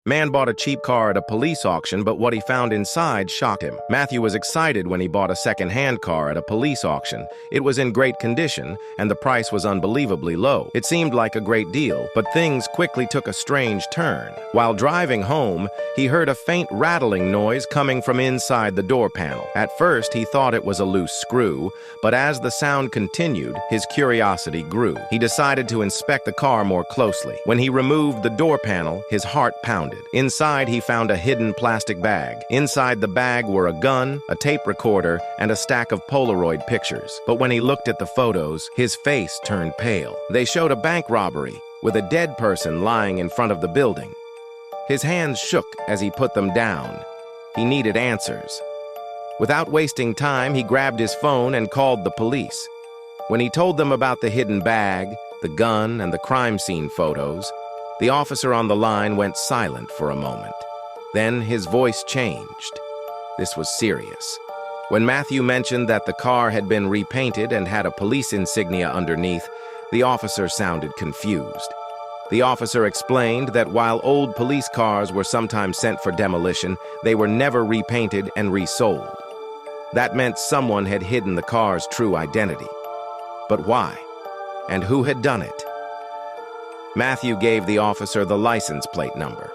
Man bought a cheap car at a police auction, but what he found inside shocked him. Matthew was excited when he bought a second-hand car at a police auction. It was in great condition, and the price was unbelievably low. It seemed like a great deal, but things quickly took a strange turn. While driving home, he heard a faint rattling noise coming from inside the door panel. At first, he thought it was a loose screw, but as the sound continued, his curiosity grew. He decided to inspect the car more closely. When he removed the door panel, his heart pounded. Inside, he found a hidden plastic bag. Inside the bag were a gun, a tape recorder, and a stack of Polaroid pictures. But when he looked at the photos, his face turned pale. They showed a bank robbery with a dead person lying in front of the building. His hands shook as he put them down. He needed answers. Without wasting time, he grabbed his phone and called the police. When he told them about the hidden bag, the gun, and the crime scene photos, the officer on the line went silent for a moment. Then his voice changed. This was serious. When Matthew mentioned that the car had been repainted and had a police insignia underneath, the officer sounded confused. The officer explained that while old police cars were sometimes sent for demolition, they were never repainted and resold. That meant someone had hidden the car's true identity. But why? And who had done it? Matthew gave the officer the license plate number.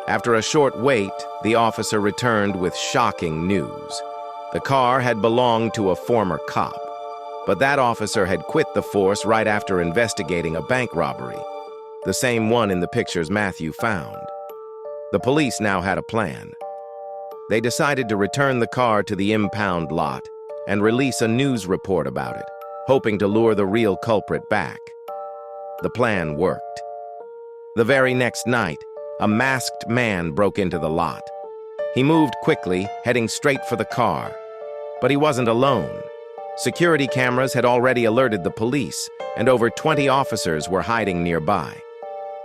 After a short wait, the officer returned with shocking news. The car had belonged to a former cop, but that officer had quit the force right after investigating a bank robbery, the same one in the pictures Matthew found. The police now had a plan. They decided to return the car to the impound lot and release a news report about it, hoping to lure the real culprit back. The plan worked. The very next night, a masked man broke into the lot. He moved quickly, heading straight for the car. But he wasn't alone. Security cameras had already alerted the police, and over 20 officers were hiding nearby.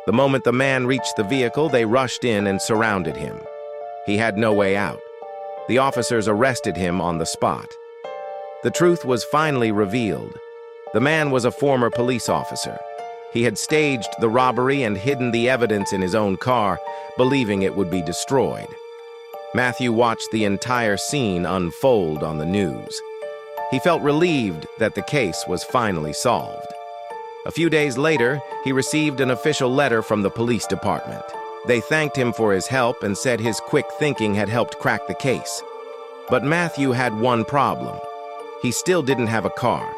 The moment the man reached the vehicle, they rushed in and surrounded him. He had no way out. The officers arrested him on the spot. The truth was finally revealed. The man was a former police officer. He had staged the robbery and hidden the evidence in his own car, believing it would be destroyed. Matthew watched the entire scene unfold on the news. He felt relieved that the case was finally solved. A few days later, he received an official letter from the police department. They thanked him for his help and said his quick thinking had helped crack the case. But Matthew had one problem. He still didn't have a car.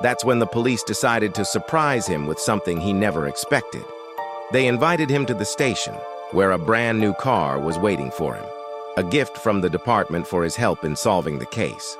That's when the police decided to surprise him with something he never expected. They invited him to the station, where a brand new car was waiting for him, a gift from the department for his help in solving the case.